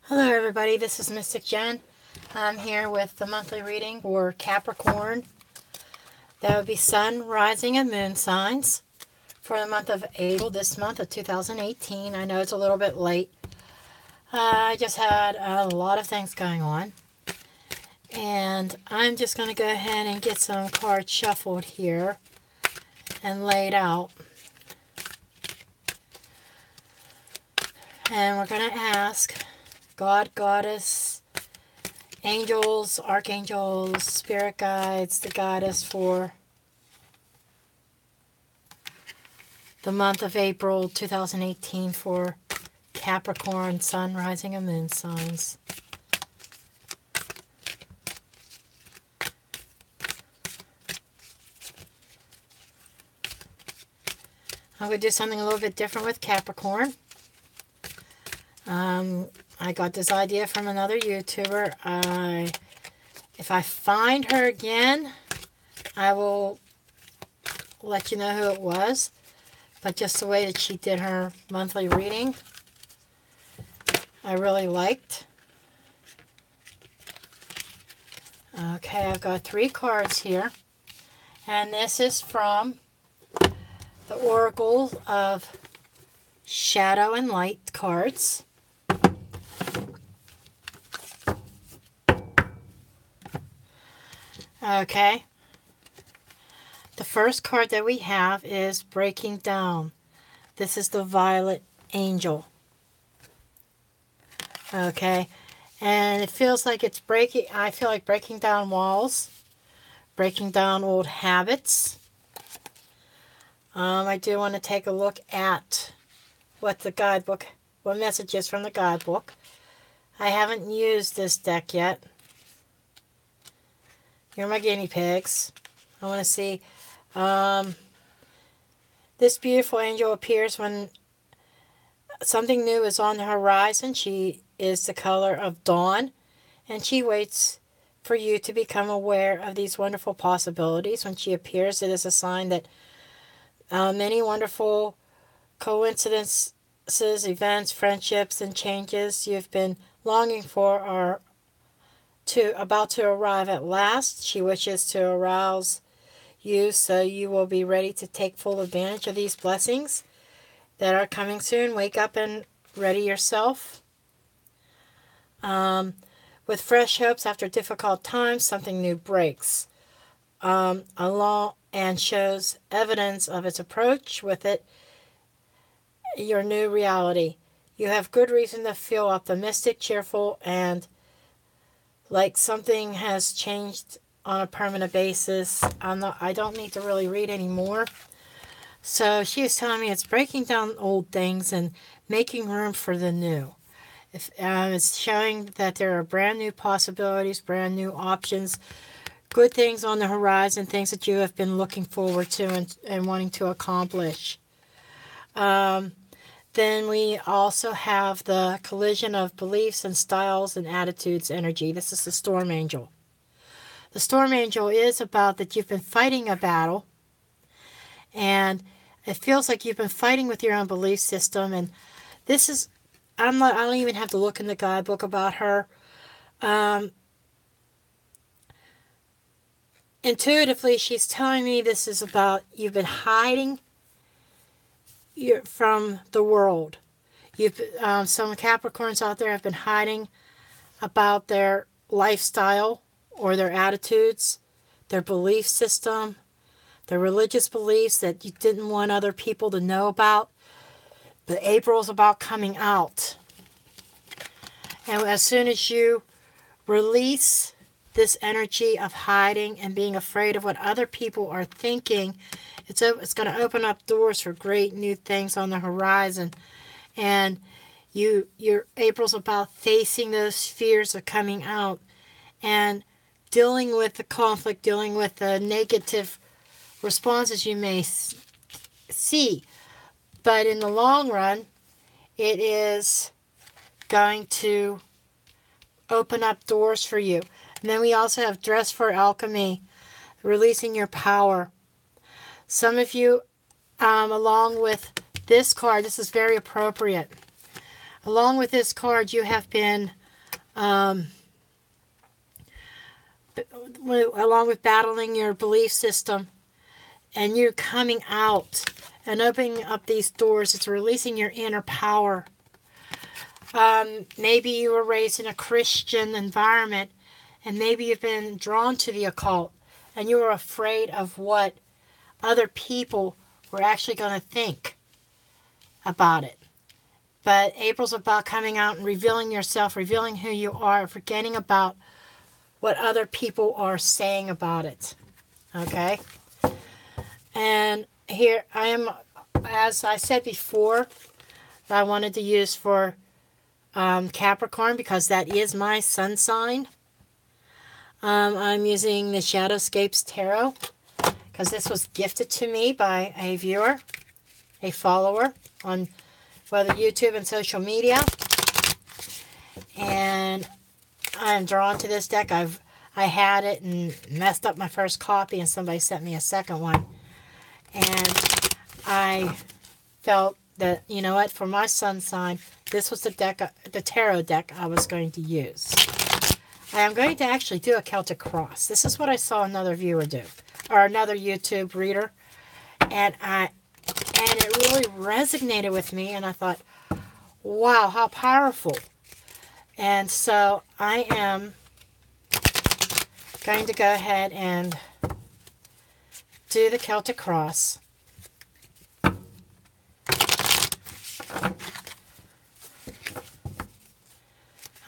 Hello everybody, this is Mystic Jen. I'm here with the monthly reading for Capricorn. That would be Sun, Rising, and Moon signs for the month of April, this month of 2018. I know it's a little bit late. I just had a lot of things going on. And I'm just going to go ahead and get some cards shuffled here and laid out. And we're going to ask God, Goddess, angels, archangels, spirit guides to guide us for the month of April 2018 for Capricorn, Sun, Rising, and Moon signs. I'm going to do something a little bit different with Capricorn. I got this idea from another YouTuber. If I find her again, I will let you know who it was. But just the way that she did her monthly reading, I really liked. Okay, I've got 3 cards here. And this is from the Oracle of Shadow and Light cards. Okay. The first card that we have is Breaking Down. This is the Violet Angel. Okay. And it feels like it's breaking, I feel like breaking down walls, breaking down old habits. I do want to take a look at what the guidebook, what messages from the guidebook. I haven't used this deck yet. Here are my guinea pigs. I want to see. This beautiful angel appears when something new is on the horizon. She is the color of dawn, and she waits for you to become aware of these wonderful possibilities. When she appears, it is a sign that many wonderful coincidences, events, friendships, and changes you've been longing for are about to arrive at last. She wishes to arouse you so you will be ready to take full advantage of these blessings that are coming soon. Wake up and ready yourself. With fresh hopes after difficult times, something new breaks along and shows evidence of its approach. With it, your new reality. You have good reason to feel optimistic, cheerful, and like something has changed on a permanent basis. I don't need to really read anymore. So she is telling me it's breaking down old things and making room for the new. It's showing that there are brand new possibilities, brand new options, good things on the horizon, things that you have been looking forward to and wanting to accomplish. Then we also have the collision of beliefs and styles and attitudes energy. This is the Storm Angel. The Storm Angel is about that you've been fighting a battle, and it feels like you've been fighting with your own belief system. And this is, I don't even have to look in the guidebook about her. Intuitively, she's telling me this is about you've been hiding from the world. Some Capricorns out there have been hiding about their lifestyle or their attitudes, their belief system, their religious beliefs that you didn't want other people to know about. But April's about coming out. And as soon as you release this energy of hiding and being afraid of what other people are thinking, it's going to open up doors for great new things on the horizon. And your April's about facing those fears of coming out and dealing with the conflict, dealing with the negative responses you may see. But in the long run, it is going to open up doors for you. And then we also have Dress for Alchemy, releasing your power. Some of you, along with this card, this is very appropriate. Along with this card, you have been um, along with battling your belief system, and you coming out and opening up these doors. It's releasing your inner power. Maybe you were raised in a Christian environment, and maybe you've been drawn to the occult, and you were afraid of what other people were actually going to think about it. But April's about coming out and revealing yourself, revealing who you are, forgetting about what other people are saying about it. Okay? And here I am, as I said before, I wanted to use for Capricorn because that is my sun sign. I'm using the Shadowscapes Tarot because this was gifted to me by a viewer, a follower on whether YouTube and social media. And I'm drawn to this deck. I had it and messed up my first copy, and somebody sent me a second one. And I felt that, you know what, for my sun sign, this was the deck, the tarot deck I was going to use. I am going to actually do a Celtic cross. This is what I saw another viewer do, or another YouTube reader, and it really resonated with me, and I thought, wow, how powerful. And so I am going to go ahead and do the Celtic cross.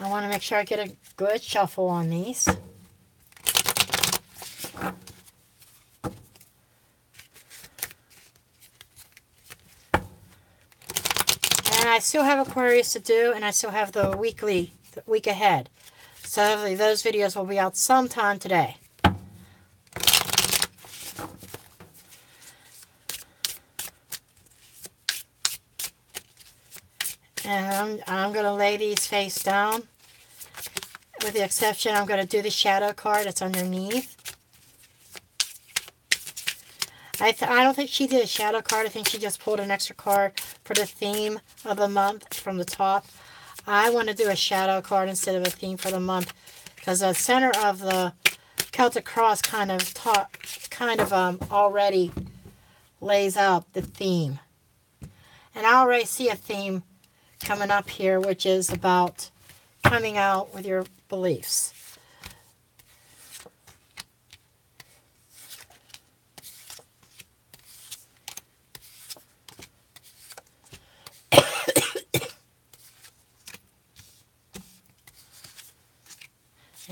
I want to make sure I get a good shuffle on these. And I still have Aquarius to do, and I still have the week ahead. So hopefully those videos will be out sometime today. And I'm going to lay these face down. With the exception, I'm going to do the shadow card that's underneath. I don't think she did a shadow card. I think she just pulled an extra card for the theme of the month from the top. I want to do a shadow card instead of a theme for the month because the center of the Celtic cross kind of already lays out the theme. And I already see a theme coming up here, which is about coming out with your beliefs.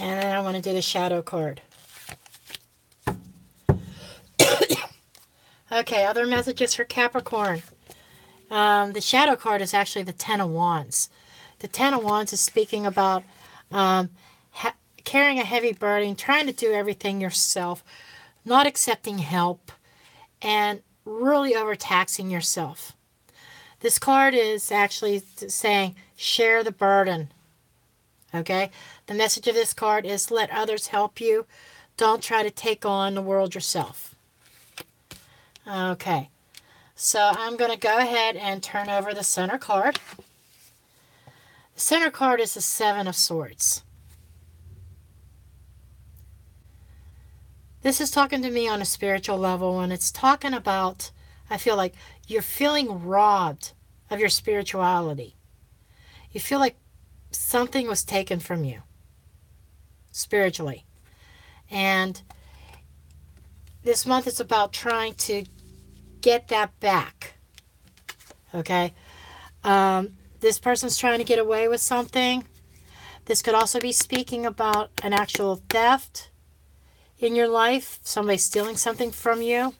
And then I want to do the shadow card. Okay, other messages for Capricorn. The shadow card is actually the Ten of Wands. The Ten of Wands is speaking about carrying a heavy burden, trying to do everything yourself, not accepting help, and really overtaxing yourself. This card is actually saying, share the burden. Okay? The message of this card is let others help you. Don't try to take on the world yourself. Okay. So I'm going to go ahead and turn over the center card. The center card is the Seven of Swords. This is talking to me on a spiritual level, and it's talking about, I feel like you're feeling robbed of your spirituality. You feel like something was taken from you spiritually. And this month is about trying to get that back. Okay? This person's trying to get away with something. This could also be speaking about an actual theft in your life. Somebody stealing something from you.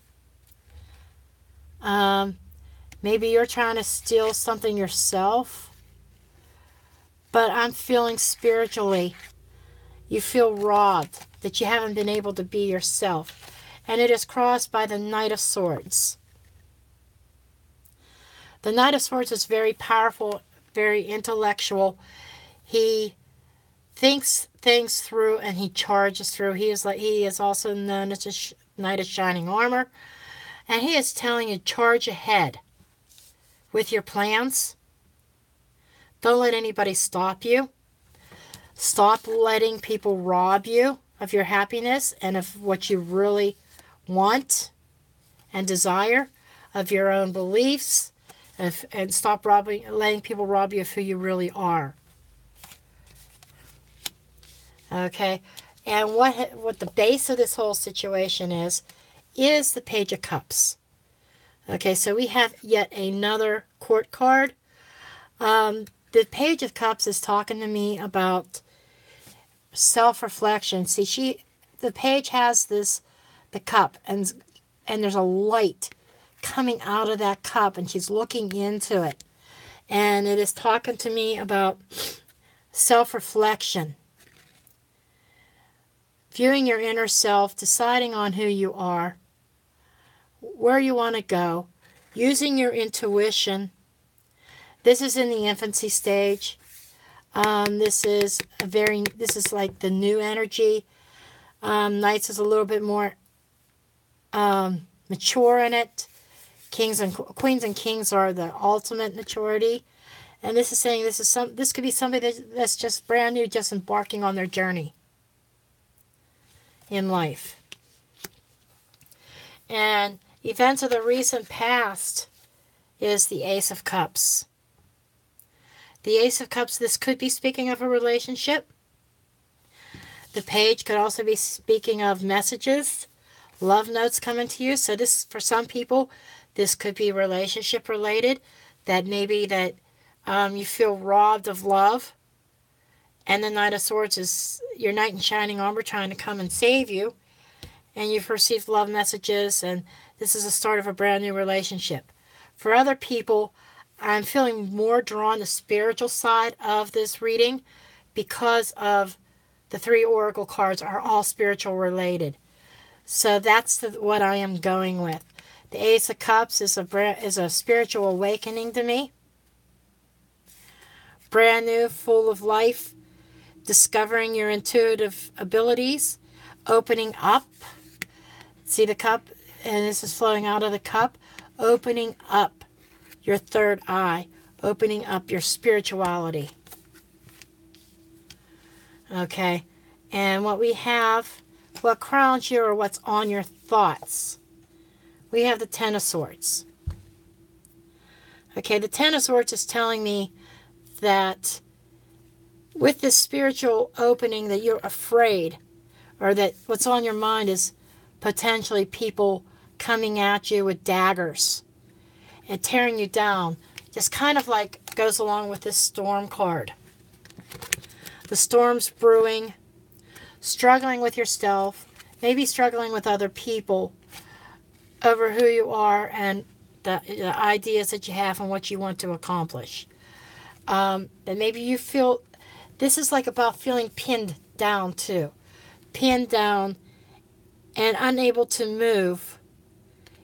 Maybe you're trying to steal something yourself. But I'm feeling spiritually, you feel robbed, that you haven't been able to be yourself. And it is crossed by the Knight of Swords. The Knight of Swords is very powerful, very intellectual. He thinks things through and he charges through. He is also known as a Knight of Shining Armor. And he is telling you, charge ahead with your plans. Don't let anybody stop you. Stop letting people rob you of your happiness and of what you really want and desire, of your own beliefs, and stop letting people rob you of who you really are. Okay? And what the base of this whole situation is the Page of Cups. Okay, so we have yet another court card. The Page of Cups is talking to me about self-reflection. See, the page has the cup, and there's a light coming out of that cup, and she's looking into it. And it is talking to me about self-reflection. Viewing your inner self, deciding on who you are, where you want to go, using your intuition. This is in the infancy stage. This is like the new energy. Knights is a little bit more mature in it. Queens and Kings are the ultimate maturity. And this is saying this could be somebody that's just brand new, just embarking on their journey in life. And events of the recent past is the Ace of Cups. The Ace of Cups, this could be speaking of a relationship. The Page could also be speaking of messages, love notes coming to you. So this, for some people, this could be relationship related. That maybe that you feel robbed of love. And the Knight of Swords is your knight in shining armor trying to come and save you. And you've received love messages, and this is the start of a brand new relationship. For other people, I'm feeling more drawn to the spiritual side of this reading because of the 3 oracle cards are all spiritual related. So that's what I am going with. The Ace of Cups is a spiritual awakening to me. Brand new, full of life, discovering your intuitive abilities, opening up. See the cup, and this is flowing out of the cup, opening up your third eye, opening up your spirituality. Okay, and what we have, what crowns you or what's on your thoughts. We have the Ten of Swords. Okay, the Ten of Swords is telling me that with this spiritual opening that you're afraid, or that what's on your mind is potentially people coming at you with daggers and tearing you down. Just kind of like goes along with this Storm card. The storm's brewing, struggling with yourself, maybe struggling with other people over who you are and the ideas that you have and what you want to accomplish. And maybe you feel, this is like about feeling pinned down too. Pinned down and unable to move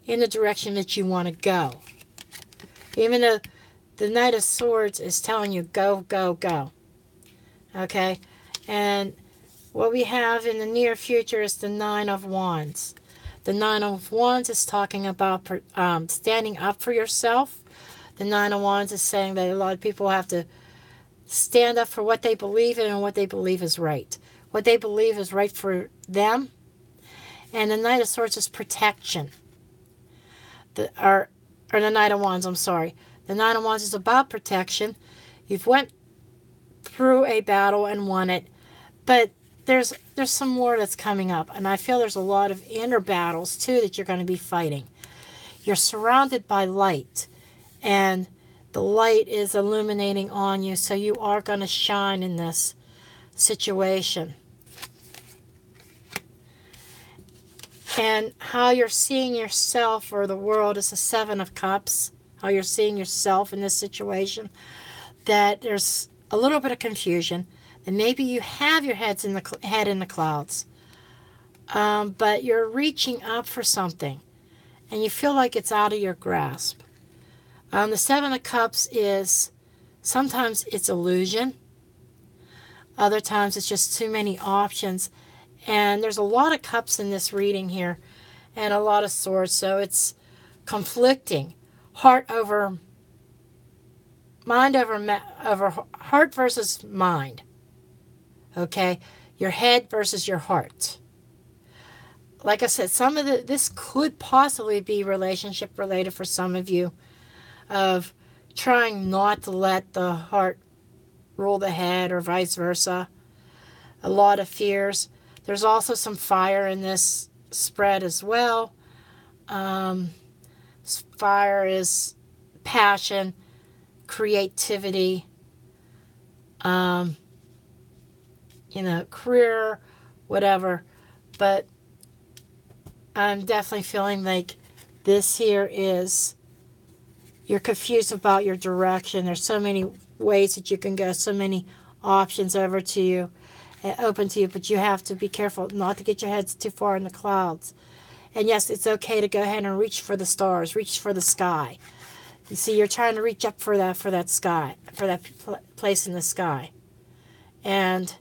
in the direction that you want to go. Even though the Knight of Swords is telling you, go, go, go. Okay? And what we have in the near future is the Nine of Wands. The Nine of Wands is talking about standing up for yourself. The Nine of Wands is saying that a lot of people have to stand up for what they believe in and what they believe is right. What they believe is right for them. And the Knight of Swords is protection. Or the Knight of Wands, I'm sorry. The Knight of Wands is about protection. You've went through a battle and won it. But there's some more that's coming up. And I feel there's a lot of inner battles, too, that you're going to be fighting. You're surrounded by light. And the light is illuminating on you. So you are going to shine in this situation. And how you're seeing yourself or the world is the Seven of Cups. How you're seeing yourself in this situation. That there's a little bit of confusion. And maybe you have your head in the clouds. But you're reaching up for something. And you feel like it's out of your grasp. The Seven of Cups is, sometimes it's illusion. Other times it's just too many options. And there's a lot of cups in this reading here. And a lot of swords. So it's conflicting. Heart over mind over heart versus mind. Okay? Your head versus your heart. Like I said, this could possibly be relationship related for some of you, of trying not to let the heart rule the head or vice versa. A lot of fears. There's also some fire in this spread as well. Fire is passion, creativity, career, whatever. But I'm definitely feeling like this here is, you're confused about your direction. There's so many ways that you can go, so many options over to you, open to you, but you have to be careful not to get your heads too far in the clouds. And yes, it's okay to go ahead and reach for the stars, reach for the sky. You see, you're trying to reach up for that sky, for that place in the sky. And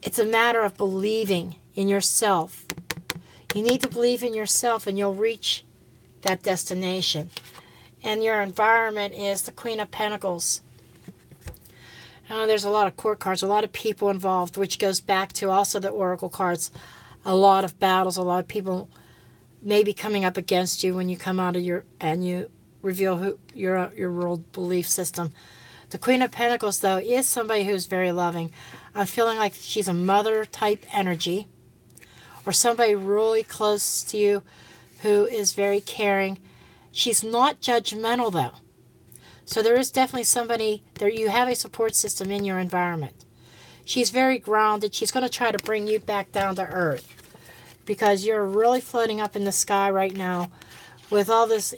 it's a matter of believing in yourself. You need to believe in yourself and you'll reach that destination. And your environment is the Queen of Pentacles. There's a lot of court cards, a lot of people involved, which goes back to also the Oracle cards. A lot of battles, a lot of people maybe coming up against you when you come out of and you reveal your world belief system. The Queen of Pentacles, though, is somebody who's very loving. I'm feeling like she's a mother type energy, or somebody really close to you who is very caring. She's not judgmental, though. So there is definitely somebody there. You have a support system in your environment. She's very grounded. She's going to try to bring you back down to earth, because you're really floating up in the sky right now with all this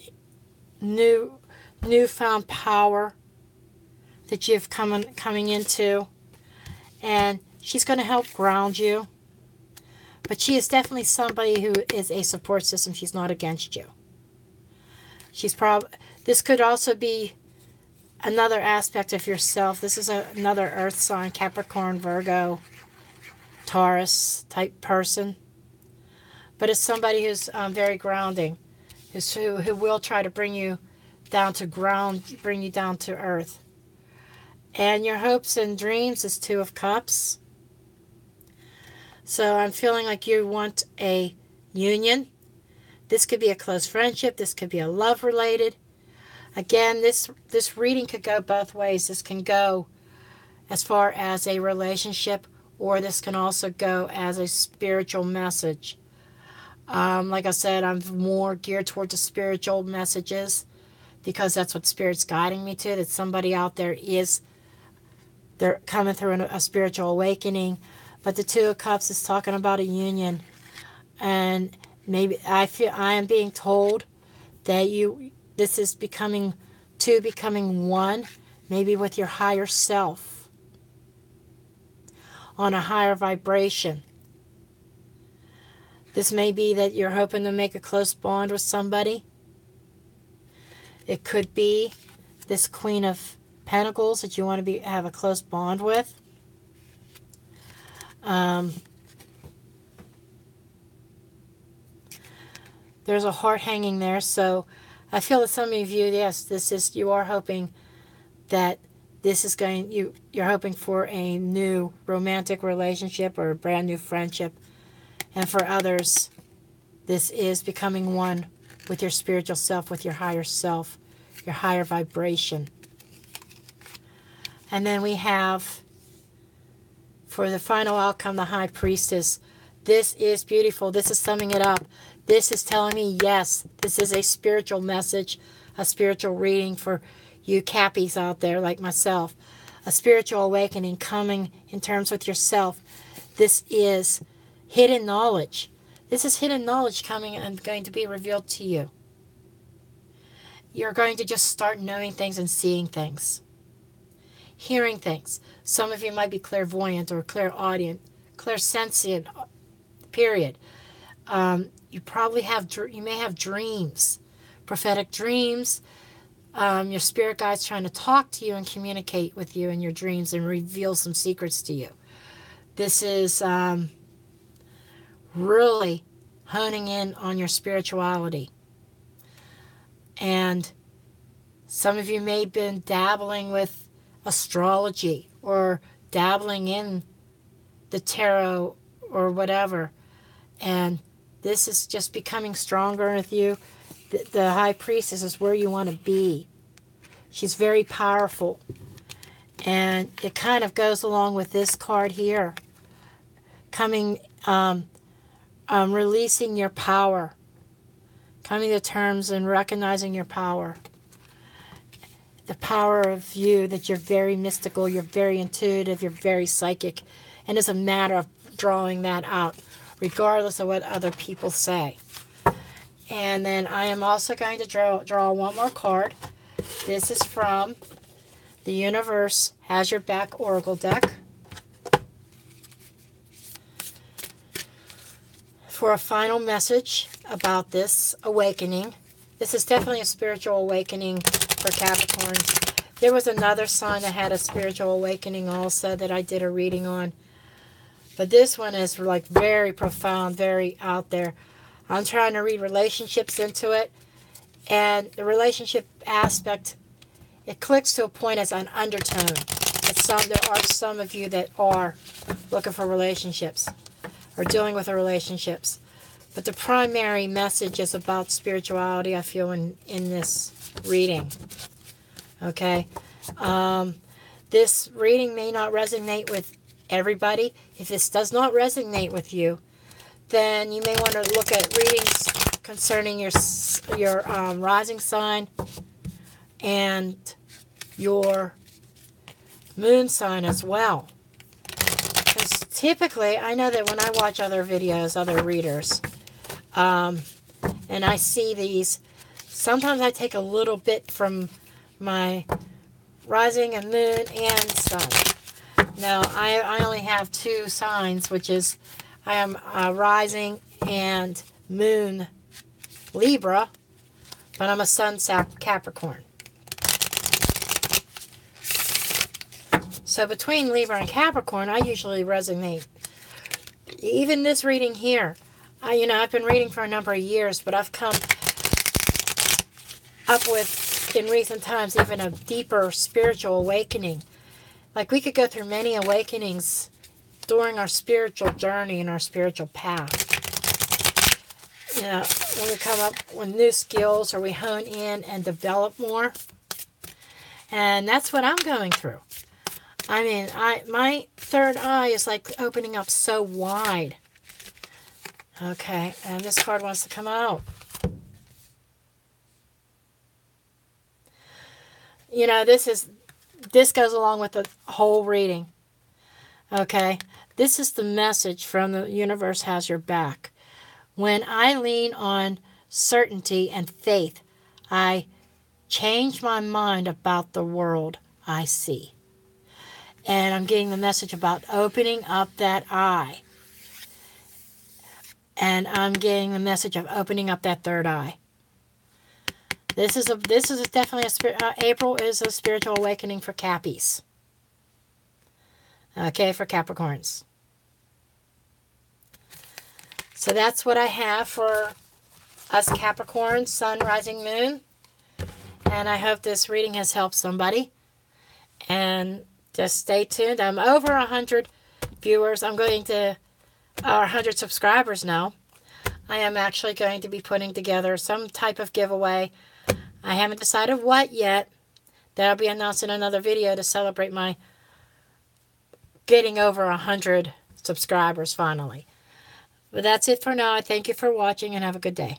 newfound power that you've coming into. And she's going to help ground you. But she is definitely somebody who is a support system. She's not against you. This could also be another aspect of yourself. This is another earth sign, Capricorn, Virgo, Taurus type person. But it's somebody who's very grounding, who will try to bring you down to ground, bring you down to earth. And your hopes and dreams is Two of Cups. So I'm feeling like you want a union. This could be a close friendship. This could be a love related. Again, this reading could go both ways. This can go as far as a relationship, or this can also go as a spiritual message. Like I said, I'm more geared towards the spiritual messages, because that's what Spirit's guiding me to, that somebody out there they're coming through a spiritual awakening. But the Two of Cups is talking about a union. And maybe I am being told that this is becoming one, maybe with your higher self, on a higher vibration. This may be that you're hoping to make a close bond with somebody. It could be this Queen of Pentacles that you want to have a close bond with. There's a heart hanging there, so I feel that some of you, yes, you are hoping that this is you're hoping for a new romantic relationship or a brand new friendship. And for others, this is becoming one with your spiritual self, with your higher self, your higher vibration. And then we have, for the final outcome, the High Priestess. This is beautiful. This is summing it up. This is telling me, yes, this is a spiritual message, a spiritual reading for you Cappies out there like myself. A spiritual awakening coming in terms with yourself. This is hidden knowledge. This is hidden knowledge coming and going to be revealed to you. You're going to just start knowing things and seeing things. Hearing things. Some of you might be clairvoyant or clairaudient, clairsentient, period. You may have dreams, prophetic dreams. Your spirit guide's trying to talk to you and communicate with you in your dreams and reveal some secrets to you. This is really honing in on your spirituality. And some of you may have been dabbling with astrology or dabbling in the tarot or whatever. And this is just becoming stronger with you. The High Priestess is where you want to be. She's very powerful. And it kind of goes along with this card here. Releasing your power. Coming to terms and recognizing your power. The power of you, that you're very mystical, you're very intuitive, you're very psychic. And it's a matter of drawing that out, regardless of what other people say. And then I am also going to draw one more card. This is from the Universe Has Your Back Oracle deck. For a final message about this awakening. This is definitely a spiritual awakening for Capricorns. There was another sign that had a spiritual awakening also that I did a reading on. But this one is like very profound, very out there. I'm trying to read relationships into it. And the relationship aspect, it clicks to a point as an undertone. There are some of you that are looking for relationships or dealing with the relationships. But the primary message is about spirituality, I feel, in this reading. Okay? This reading may not resonate with everybody. If this does not resonate with you, then you may want to look at readings concerning your rising sign and your moon sign as well. Because typically, I know that when I watch other videos, other readers, and I see these, sometimes I take a little bit from my rising and moon and sun. Now, I only have 2 signs, which is I am rising and moon Libra, but I'm a sun Capricorn. So between Libra and Capricorn, I usually resonate. Even this reading here, I've been reading for a number of years, but I've come up with, in recent times, even a deeper spiritual awakening. Like, we could go through many awakenings during our spiritual journey and our spiritual path. When we come up with new skills or we hone in and develop more. And that's what I'm going through. I mean, my third eye is like opening up so wide. Okay, and this card wants to come out. This goes along with the whole reading. Okay, this is the message from the Universe Has Your Back. When I lean on certainty and faith, I change my mind about the world I see. And I'm getting the message about opening up that eye. And I'm getting the message of opening up that third eye. This is definitely April is a spiritual awakening for Cappies. Okay, for Capricorns. So that's what I have for us Capricorns, Sun, Rising, Moon. And I hope this reading has helped somebody. And just stay tuned. I'm over 100 viewers. I'm going to 100 subscribers now. I am actually going to be putting together some type of giveaway. I haven't decided what yet. That'll be announced in another video to celebrate my getting over 100 subscribers finally. But that's it for now. I thank you for watching and have a good day.